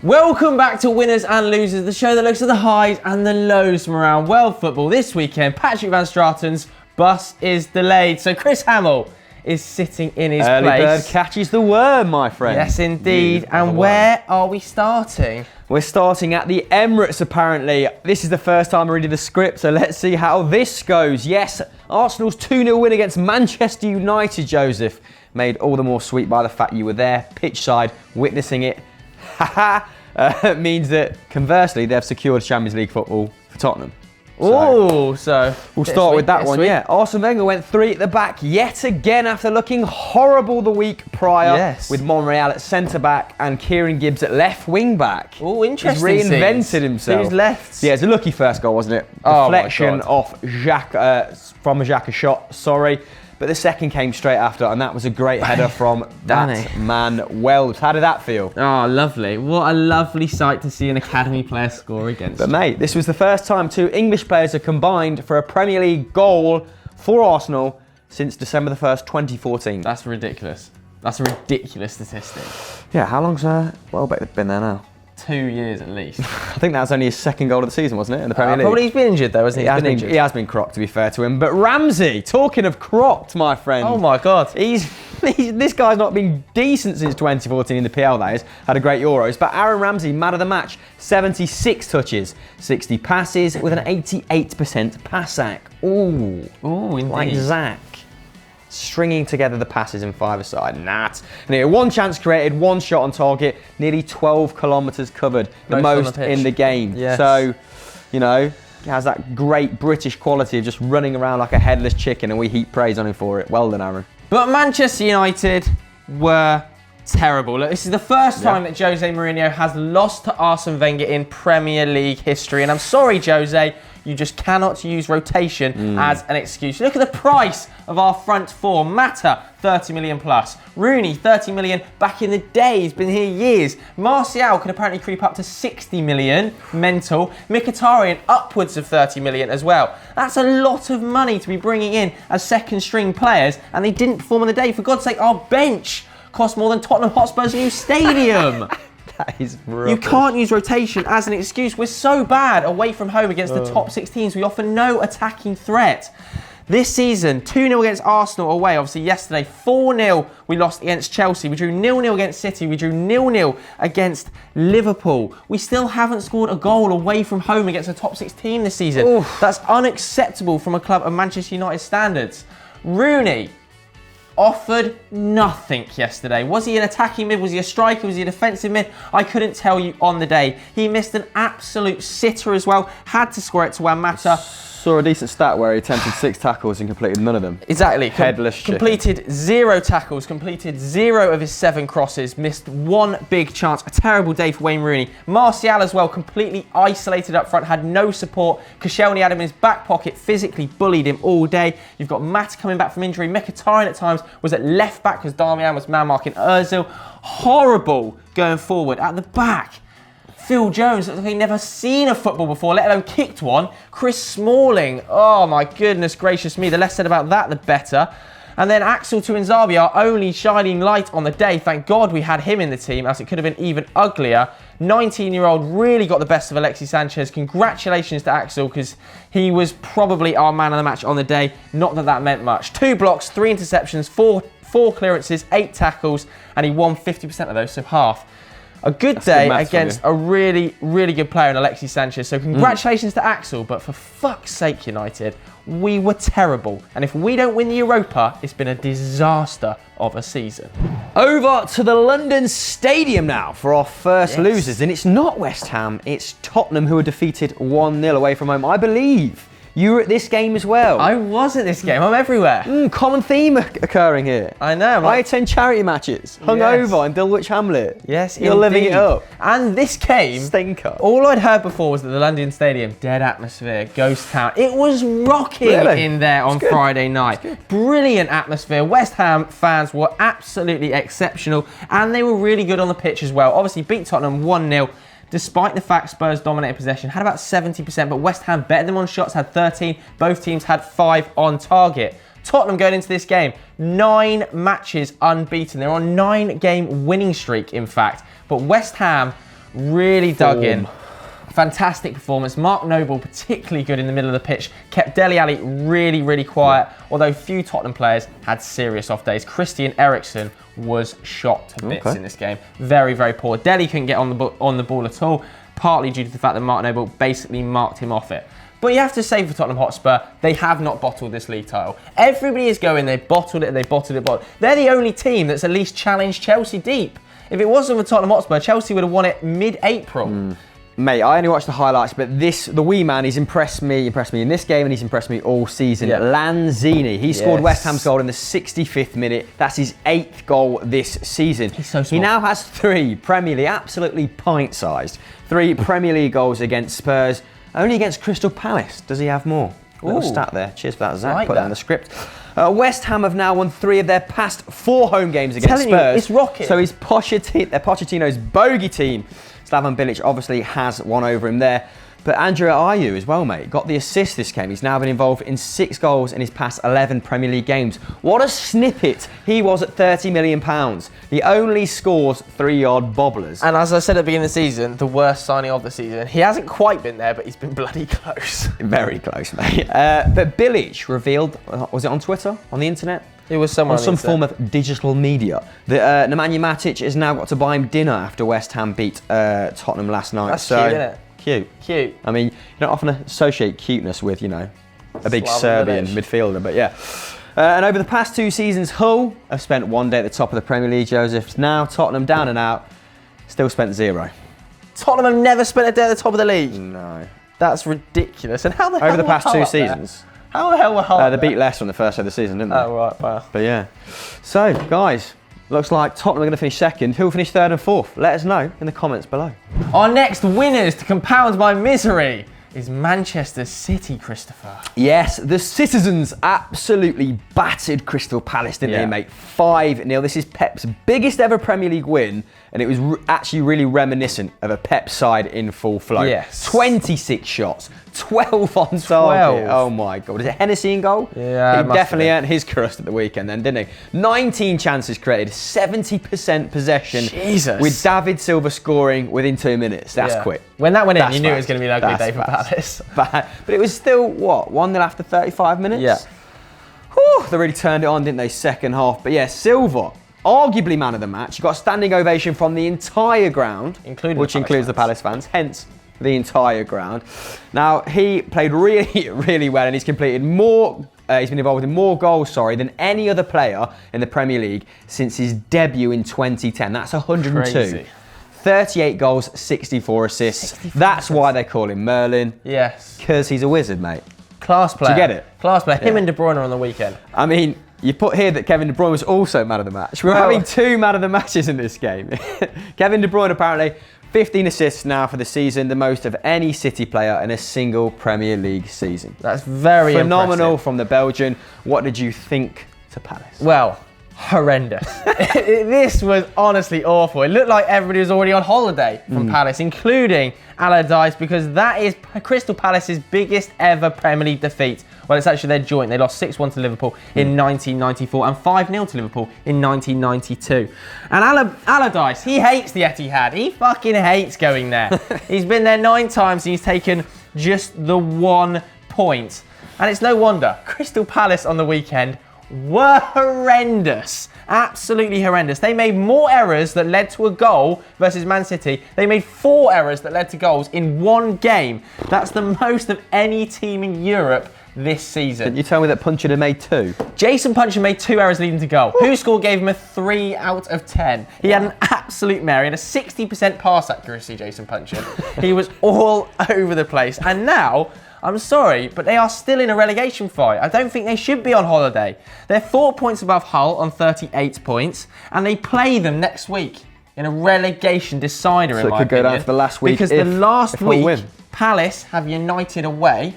Welcome back to Winners and Losers, the show that looks at the highs and the lows from around world football. This weekend, Patrick Van Straten's bus is delayed, so Chris Hamill is sitting in his place. Early bird catches the worm, my friend. Yes, indeed. And where are we starting? We're starting at the Emirates, apparently. This is the first time I'm reading the script, so let's see how this goes. Yes, Arsenal's 2-0 win against Manchester United, Joseph, made all the more sweet by the fact you were there, pitch side, witnessing it. Haha. Means that, conversely, they've secured Champions League football for Tottenham. So we'll start with that one, yeah. Arsene Wenger went 3 at the back yet again after looking horrible the week prior, with Monreal at centre-back and Kieran Gibbs at left wing-back. Oh, interesting. He's reinvented himself. Who's left? Yeah, it's a lucky first goal, wasn't it? Deflection off Xhaka, from a Xhaka shot, sorry. But the second came straight after, and that was a great header from that man Wells. How did that feel? Oh, lovely. What a lovely sight to see an academy player score against. But mate, this was the first time 2 English players have combined for a Premier League goal for Arsenal since December the 1st, 2014. That's ridiculous. That's a ridiculous statistic. Yeah, how long's Welbeck been there now? 2 years at least. I think that was only his second goal of the season, wasn't it, in the Premier League? Probably he's been injured though, hasn't he? He has been crocked, to be fair to him. But Ramsey, talking of crocked, my friend. Oh my God. This guy's not been decent since 2014 in the PL, that is. Had a great Euros. But Aaron Ramsey, man of the match, 76 touches, 60 passes with an 88% pass sack. Ooh, indeed. Like Zach. Stringing together the passes in five-a-side. And he had 1 chance created, 1 shot on target, nearly 12 kilometres covered, the most in the game. Yes. So, you know, he has that great British quality of just running around like a headless chicken, and we heap praise on him for it. Well done, Aaron. But Manchester United were terrible. Look, this is the first time that Jose Mourinho has lost to Arsene Wenger in Premier League history. And I'm sorry, Jose, you just cannot use rotation as an excuse. Look at the price of our front four. Mata, 30 million plus. Rooney, 30 million back in the day. He's been here years. Martial can apparently creep up to 60 million. Mental. Mkhitaryan, upwards of 30 million as well. That's a lot of money to be bringing in as second string players, and they didn't perform on the day. For God's sake, our bench cost more than Tottenham Hotspur's new stadium. That is rubbish. You can't use rotation as an excuse. We're so bad away from home against the top 6 teams. We offer no attacking threat. This season, 2-0 against Arsenal away. Obviously, yesterday, 4-0 we lost against Chelsea. We drew 0-0 against City. We drew 0-0 against Liverpool. We still haven't scored a goal away from home against a top 6 team this season. Oof. That's unacceptable from a club of Manchester United standards. Rooney offered nothing yesterday. Was he an attacking mid? Was he a striker? Was he a defensive mid? I couldn't tell you on the day. He missed an absolute sitter as well. Had to score it to Juan Mata. Saw a decent stat where he attempted 6 tackles and completed none of them. Exactly. Headless chicken. Completed 0 tackles, completed 0 of his 7 crosses, missed 1 big chance. A terrible day for Wayne Rooney. Martial as well, completely isolated up front, had no support. Koscielny had him in his back pocket, physically bullied him all day. You've got Matt coming back from injury. Mkhitaryan at times was at left back because Darmian was man marking Ozil. Horrible going forward at the back. Phil Jones, looks like he'd never seen a football before, let alone kicked one. Chris Smalling, oh my goodness gracious me, the less said about that, the better. And then Axel Tuanzebe, our only shining light on the day. Thank God we had him in the team, as it could have been even uglier. 19-year-old really got the best of Alexis Sanchez. Congratulations to Axel, because he was probably our man of the match on the day. Not that that meant much. 2 blocks, 3 interceptions, 4 clearances, 8 tackles, and he won 50% of those, so half. A good day against a really, really good player in Alexis Sanchez. So congratulations to Axel, but for fuck's sake, United, we were terrible. And if we don't win the Europa, it's been a disaster of a season. Over to the London Stadium now for our first losers. And it's not West Ham, it's Tottenham who were defeated 1-0 away from home, I believe. You were at this game as well. I was at this game. I'm everywhere. Common theme occurring here. I know. I attend charity matches. Hungover in Dulwich Hamlet. Yes, you're living it up. And this game, stinker. All I'd heard before was that the London Stadium, dead atmosphere, ghost town. It was rocking in there on Friday night. Brilliant atmosphere. West Ham fans were absolutely exceptional, and they were really good on the pitch as well. Obviously, beat Tottenham 1-0. Despite the fact Spurs dominated possession, had about 70%, but West Ham bettered them on shots, had 13. Both teams had 5 on target. Tottenham going into this game, 9 matches unbeaten. They're on a 9-game winning streak, in fact. But West Ham really dug in. Fantastic performance. Mark Noble, particularly good in the middle of the pitch, kept Dele Alli really, really quiet, although few Tottenham players had serious off days. Christian Eriksen was shot to bits in this game. Very, very poor. Dele couldn't get on the ball at all, partly due to the fact that Mark Noble basically marked him off it. But you have to say for Tottenham Hotspur, they have not bottled this league title. Everybody is going, they bottled it. They're the only team that's at least challenged Chelsea deep. If it wasn't for Tottenham Hotspur, Chelsea would have won it mid-April. Mate, I only watched the highlights, but the wee man, he's impressed me in this game, and he's impressed me all season. Lanzini, he scored West Ham's goal in the 65th minute. That's his 8th goal this season. He's so small. He now has 3 Premier League, absolutely pint-sized, 3 Premier League goals against Spurs. Only against Crystal Palace does he have more. Little stat there. Cheers for that, Zach. Put that in the script. West Ham have now won 3 of their past 4 home games against Spurs. It's rocking. So he's Pochettino's bogey team. Slaven Bilic obviously has one over him there. But Andrea Ayew as well, mate, got the assist this game. He's now been involved in 6 goals in his past 11 Premier League games. What a snippet he was at £30 million. He only scores 3-yard bobblers. And as I said at the beginning of the season, the worst signing of the season. He hasn't quite been there, but he's been bloody close. Very close, mate. But Bilic revealed, was it on Twitter, on the internet? It was somewhere on some form of digital media. That Nemanja Matic has now got to buy him dinner after West Ham beat Tottenham last night. That's cute, isn't it? Cute. I mean, you don't often associate cuteness with, you know, a big Serbian midfielder, but yeah. And over the past 2 seasons, Hull have spent 1 day at the top of the Premier League, Joseph. Now Tottenham down and out, still spent 0. Tottenham have never spent a day at the top of the league. No. That's ridiculous. And how the hell over the past 2 seasons? How the hell were Hull? They beat Leicester on the first day of the season, didn't they? Oh, right, wow. But yeah. So, guys, looks like Tottenham are going to finish 2nd. Who will finish 3rd and 4th? Let us know in the comments below. Our next winners to compound my misery is Manchester City, Christopher. Yes, the citizens absolutely battered Crystal Palace, didn't they, mate? 5-0. This is Pep's biggest ever Premier League win, and it was actually really reminiscent of a Pep side in full flow. Yes. 26 shots, 12 on target. Oh my God. Is it Hennessy in goal? Yeah, he definitely earned his crust at the weekend then, didn't he? 19 chances created, 70% possession. Jesus. With David Silva scoring within 2 minutes. That's quick. When that went in, you knew it was going to be an ugly day for Palace. But it was still, what, 1-0 after 35 minutes? Yeah. Whew, they really turned it on, didn't they, second half. But yeah, Silva, arguably man of the match. He got a standing ovation from the entire ground, which includes the Palace fans, hence the entire ground. Now, he played really, really well, and he's completed more, he's been involved in more goals, than any other player in the Premier League since his debut in 2010. That's 102. Crazy. 38 goals, 64 assists. That's why they call him Merlin. Yes. Because he's a wizard, mate. Class player. Do you get it? Class player. Him and De Bruyne on the weekend. I mean, you put here that Kevin De Bruyne was also man of the match. We're having 2 man of the matches in this game. Kevin De Bruyne apparently 15 assists now for the season, the most of any City player in a single Premier League season. That's very phenomenal impressive. From the Belgian. What did you think to Palace? Well, horrendous. This was honestly awful. It looked like everybody was already on holiday from Palace, including Allardyce, because that is Crystal Palace's biggest ever Premier League defeat. Well, it's actually their joint. They lost 6-1 to Liverpool in 1994 and 5-0 to Liverpool in 1992. And Allardyce, he hates the Etihad. He fucking hates going there. He's been there 9 times and he's taken just the 1 point. And it's no wonder. Crystal Palace on the weekend were horrendous. Absolutely horrendous. They made more errors that led to a goal versus Man City. They made 4 errors that led to goals in 1 game. That's the most of any team in Europe this season. Didn't you tell me that Puncheon had made 2? Jason Puncheon made 2 errors leading to goal. Who scored gave him a 3 out of 10. He had an absolute mare. He had a 60% pass accuracy, Jason Puncheon. He was all over the place. And now, I'm sorry, but they are still in a relegation fight. I don't think they should be on holiday. They're 4 points above Hull on 38 points, and they play them next week in a relegation decider, in my opinion. So it could go down to the last week. Because the last week, Palace have United away,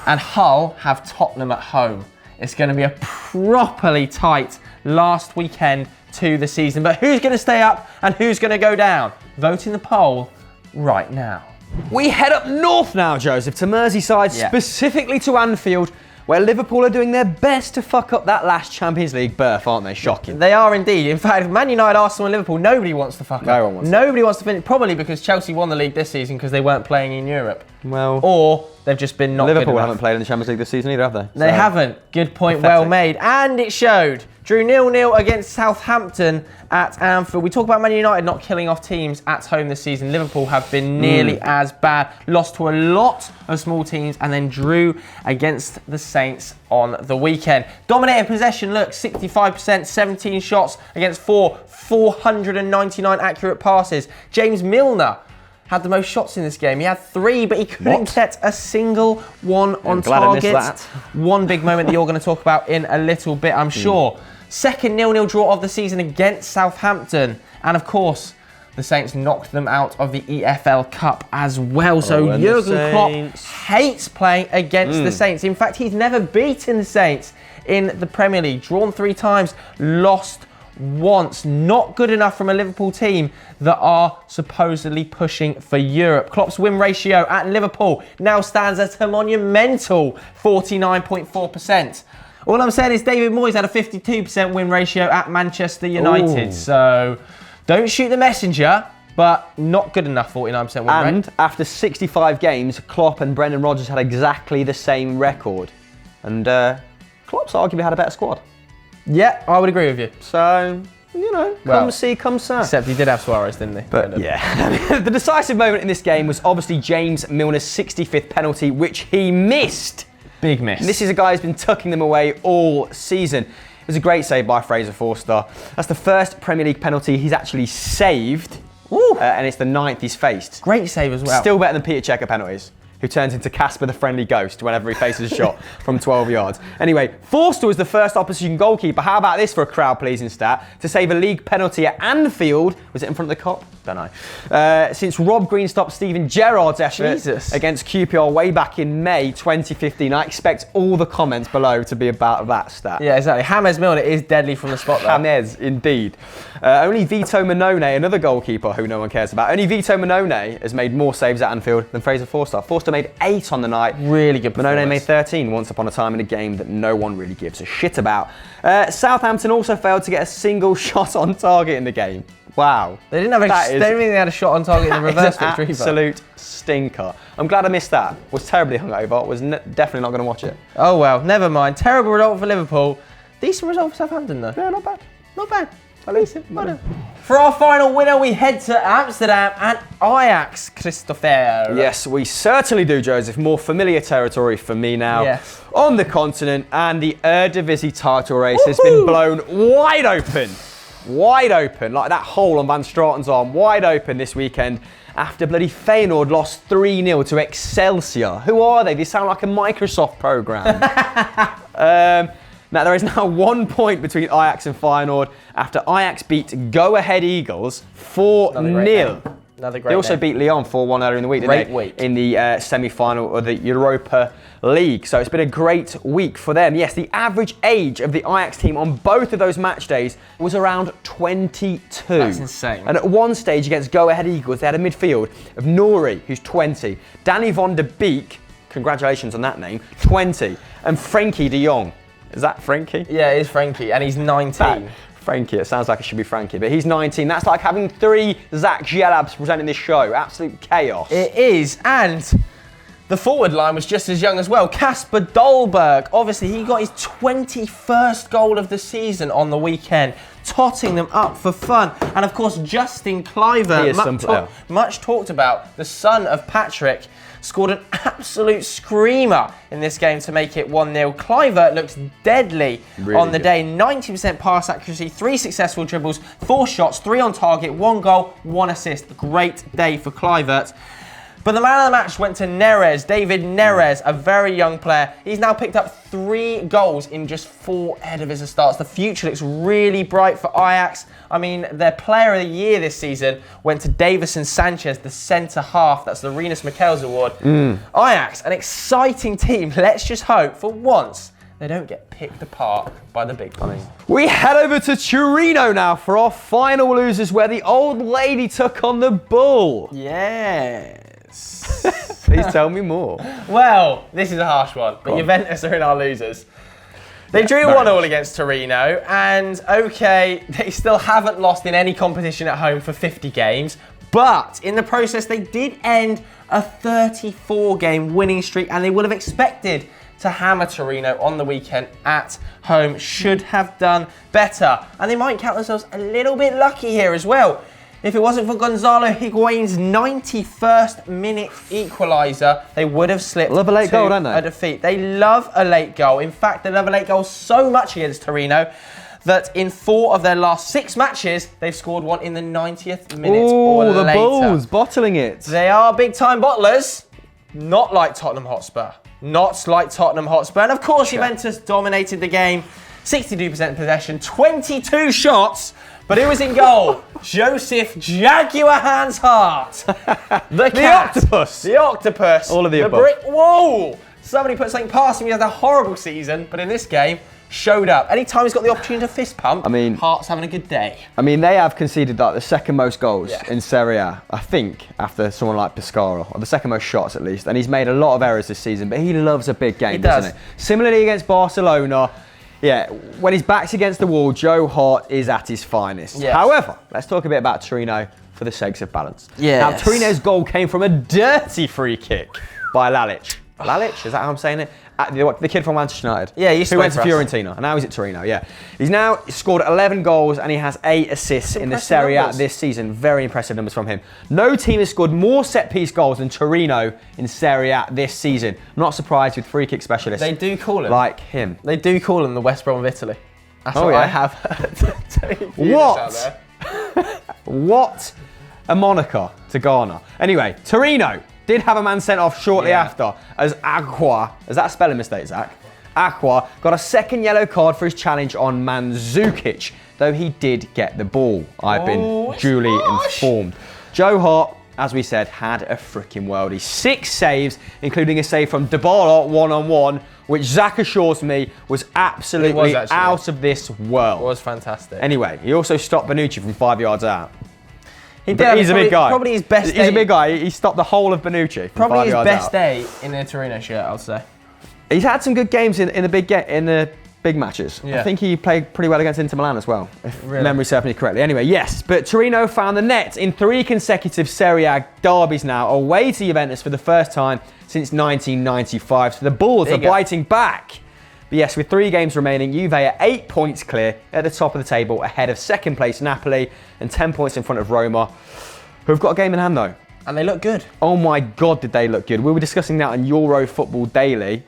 and Hull have Tottenham at home. It's going to be a properly tight last weekend to the season. But who's going to stay up and who's going to go down? Vote in the poll right now. We head up north now, Joseph, to Merseyside, specifically to Anfield, where Liverpool are doing their best to fuck up that last Champions League berth, aren't they? Shocking. They are indeed. In fact, Man United, Arsenal and Liverpool, nobody wants to fuck up. No one wants Nobody wants to finish, probably because Chelsea won the league this season because they weren't playing in Europe. Well, Or they've just been not good Liverpool enough. haven't played in the Champions League this season either, have they? They haven't. Good point, Pathetic. well made. And it showed. Drew 0-0 against Southampton at Anfield. We talk about Man United not killing off teams at home this season. Liverpool have been nearly as bad. Lost to a lot of small teams and then drew against the Saints on the weekend. Dominated possession, look, 65%, 17 shots against 499 accurate passes. James Milner had the most shots in this game. He had 3, but he couldn't get a single one on target. One big moment that you're going to talk about in a little bit, I'm sure. Second 0-0 draw of the season against Southampton. And of course, the Saints knocked them out of the EFL Cup as well. So Jurgen Klopp hates playing against the Saints. In fact, he's never beaten the Saints in the Premier League. Drawn 3 times, lost once. Not good enough from a Liverpool team that are supposedly pushing for Europe. Klopp's win ratio at Liverpool now stands at a monumental 49.4%. All I'm saying is David Moyes had a 52% win ratio at Manchester United. Ooh. So don't shoot the messenger, but not good enough 49% win rate. And after 65 games, Klopp and Brendan Rodgers had exactly the same record. And Klopp's arguably had a better squad. Yeah, I would agree with you. So, you know, come see, come sir. Except he did have Suarez, didn't he? But yeah, the decisive moment in this game was obviously James Milner's 65th penalty, which he missed. Big miss. And this is a guy who's been tucking them away all season. It was a great save by Fraser Forster. That's the first Premier League penalty he's actually saved. And it's the 9th he's faced. Great save as well. Still better than Peter Checker penalties, who turns into Casper the Friendly Ghost whenever he faces a shot from 12 yards. Anyway, Forster was the first opposition goalkeeper. How about this for a crowd-pleasing stat? To save a league penalty at Anfield. Was it in front of the Kop? Don't know. Since Rob Green stopped Steven Gerrard's effort against QPR way back in May 2015. I expect all the comments below to be about that stat. Yeah, exactly. James Milner is deadly from the spot though. James, indeed. Only Vito Minone, another goalkeeper who no one cares about, only Vito Minone has made more saves at Anfield than Fraser Forster. Forster made 8 on the night. Really good performance. Minone made 13 once upon a time in a game that no one really gives a shit about. Southampton also failed to get a single shot on target in the game. Wow. They didn't have they don't think they had a shot on target in the reverse victory. Absolute stinker. I'm glad I missed that. Was terribly hungover. Was definitely not going to watch it. Oh well, never mind. Terrible result for Liverpool. Decent result for Southampton though. Yeah, not bad. Not bad. For our final winner, we head to Amsterdam and Ajax, Christopher. Yes, we certainly do, Joseph. More familiar territory for me now. Yes. On the continent, and the Eredivisie title race has been blown wide open. Wide open, like that hole on Van Straten's arm, wide open this weekend after bloody Feyenoord lost 3-0 to Excelsior. Who are they? They sound like a Microsoft program. Now, there is now 1 point between Ajax and Feyenoord after Ajax beat Go Ahead Eagles 4-0. Another great They also beat Lyon 4-1 earlier in the week, didn't they? In the semi-final of the Europa League. So it's been a great week for them. Yes, the average age of the Ajax team on both of those match days was around 22. That's insane. And at one stage against Go Ahead Eagles, they had a midfield of Nouri, who's 20, Danny van der Beek, congratulations on that name, 20, and Frenkie de Jong. Is that Frankie? Yeah, it is Frankie, and he's 19. Frankie, it sounds like it should be Frankie, but he's 19. That's like having 3 Zach Gelabs presenting this show. Absolute chaos. It is, and the forward line was just as young as well. Kasper Dolberg, obviously he got his 21st goal of the season on the weekend, totting them up for fun. And of course, Justin Kluivert, much talked about, the son of Patrick, scored an absolute screamer in this game to make it 1-0. Kluivert looks deadly on the day. 90% pass accuracy, 3 successful dribbles, 4 shots, 3 on target, 1 goal, 1 assist. Great day for Kluivert. But the man of the match went to Neres, David Neres, a very young player. He's now picked up 3 goals in just 4 Eredivisie starts. The future looks really bright for Ajax. I mean, their player of the year this season went to Davison Sanchez, the centre half. That's the Rinus Michels Award. Ajax, an exciting team. Let's just hope for once they don't get picked apart by the big boys. We head over to Torino now for our final losers, where the old lady took on the bull. Yeah. Please tell me more. Well, this is a harsh one, but Juventus are in our losers. They drew 1-1 against Torino, and okay, they still haven't lost in any competition at home for 50 games, but in the process, they did end a 34-game winning streak, and they would have expected to hammer Torino on the weekend at home. Should have done better, and they might count themselves a little bit lucky here as well. If it wasn't for Gonzalo Higuain's 91st minute equaliser, they would have slipped Love a late goal, don't they? a defeat. They love a late goal. In fact, they love a late goal so much against Torino that in 4 of their last 6 matches, they've scored one in the 90th minute or later. The Bulls bottling it. They are big-time bottlers, not like Tottenham Hotspur. Not like Tottenham Hotspur. And of course, Juventus dominated the game. 62% possession, 22 shots. But who was in goal? Joseph Jaguar Hands Hart. The cat. octopus. The octopus. All of the above. brick wall. Somebody put something past him. He had a horrible season, but in this game, showed up. Anytime he's got the opportunity to fist pump, Hart's having a good day. I mean, they have conceded like the second most goals in Serie A, I think, after someone like Pescara, or the second most shots at least. And he's made a lot of errors this season, but he loves a big game, doesn't he? Similarly against Barcelona, when his back's against the wall, Joe Hart is at his finest. Yes. However, let's talk a bit about Torino for the sakes of balance. Yes. Now, Torino's goal came from a dirty free kick by Lalic. Lalic, is that how I'm saying it? The kid from Manchester United. Yeah, he used to who went to play for us. Fiorentina, and now he's at Torino. Yeah, he's now scored 11 goals and he has 8 assists in the Serie A this season. Very impressive numbers from him. No team has scored more set-piece goals than Torino in Serie A this season. I'm not surprised with free-kick specialists. They do call him like him. They do call him the West Brom of Italy. That's what I have heard. What? What a moniker to garner. Anyway, Torino did have a man sent off shortly after as Aqua, is that a spelling mistake, Zach? Aqua got a second yellow card for his challenge on Mandzukic, though he did get the ball. I've been duly informed. Joe Hart, as we said, had a freaking worldie. 6 saves, including a save from Dybala one-on-one, which Zach assures me was absolutely out of this world. It was fantastic. Anyway, he also stopped Bonucci from 5 yards out. He's a big guy. Probably his best day. He's a big guy. He stopped the whole of Bonucci from 5 yards out. Probably his best day in a Torino shirt, I'll say. He's had some good games in the big matches. I think he played pretty well against Inter Milan as well, if memory serves me correctly. Anyway, yes, but Torino found the net in 3 consecutive Serie A derbies now, away to Juventus for the first time since 1995. So the Bulls are biting back. But yes, with 3 games remaining, Juve are 8 points clear at the top of the table, ahead of second place Napoli and 10 points in front of Roma, who've got a game in hand though. And they look good. Oh my God, did they look good. We were discussing that on Euro Football Daily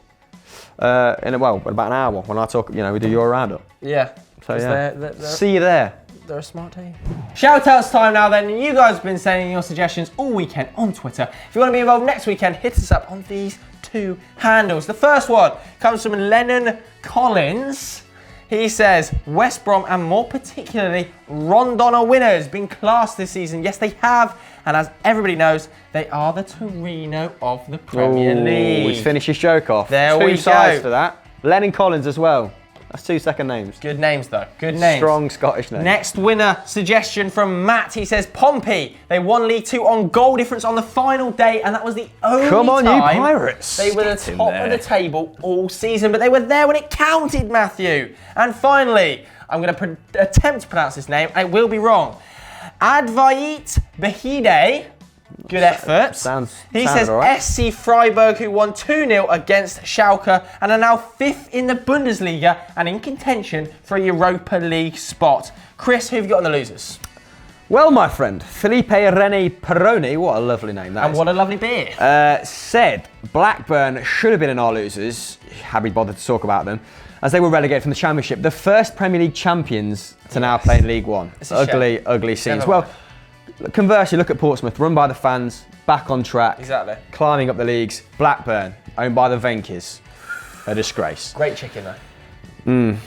in about an hour when I talk, we do Euro Roundup. Yeah. So yeah, see you there. They're a smart team. Shout-outs time now then. You guys have been sending your suggestions all weekend on Twitter. If you want to be involved next weekend, hit us up on these 2 handles. The first one comes from Lennon Collins. He says, West Brom and more particularly Rondon are winners, been class this season. Yes, they have. And as everybody knows, they are the Torino of the Premier League. He's finished his joke off. There we go. 2 sides for that. Lennon Collins as well. That's 2 second names. Good names though. Good names. Strong Scottish names. Next winner suggestion from Matt. He says Pompey. They won League 2 on goal difference on the final day, and that was the only time you Pirates. They were the top of the table all season, but they were there when it counted, Matthew. And finally, I'm going to attempt to pronounce this name. I will be wrong. Advait Behide. Good effort. He says right. SC Freiburg, who won 2-0 against Schalke and are now 5th in the Bundesliga and in contention for a Europa League spot. Chris, who have you got on the losers? Well, my friend, Felipe René Peroni, what a lovely name that is. And what a lovely beer. Said Blackburn should have been in our losers, had we bothered to talk about them, as they were relegated from the Championship. The first Premier League champions to now play in League One. Ugly, ugly scenes. Well, conversely, look at Portsmouth, run by the fans, back on track. Exactly. Climbing up the leagues. Blackburn, owned by the Venkis. A disgrace. Great chicken, though.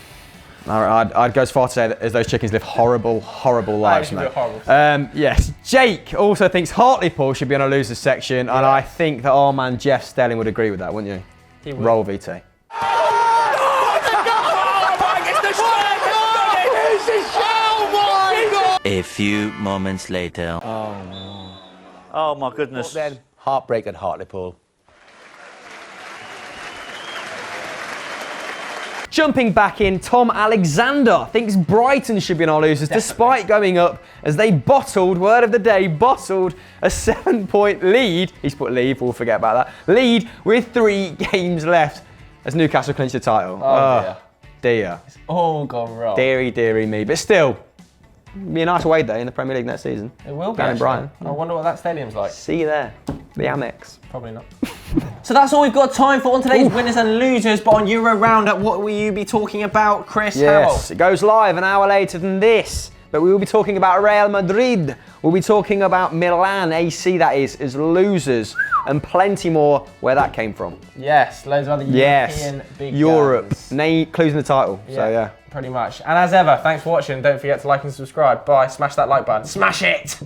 I'd go as far to say that as those chickens live horrible, horrible lives, mate. Horrible. Yes, Jake also thinks Hartlepool should be on a losers section, and I think that our man Jeff Stelling would agree with that, wouldn't you? He would. Roll VT. A few moments later. Oh my goodness. What then? Heartbreak at Hartlepool. Jumping back in, Tom Alexander thinks Brighton should be in our losers despite going up as they bottled, word of the day, bottled a 7-point lead. He's put lead, we'll forget about that. Lead with 3 games left as Newcastle clinch the title. Oh dear. It's all gone wrong. Deary me. But still, be a nice away day in the Premier League next season. It will be, Down in Brighton. I wonder what that stadium's like. See you there. The Amex. Probably not. So that's all we've got time for on today's winners and losers. But on Euro Roundup, what will you be talking about, Chris Yes, it goes live an hour later than this. But we will be talking about Real Madrid. We'll be talking about Milan, AC that is, as losers. And plenty more where that came from. Yes, loads of other European big Europe. guns. Clues in the title. Yeah, So yeah. Pretty much. And as ever, thanks for watching. Don't forget to like and subscribe. Bye. Smash that like button. Smash it!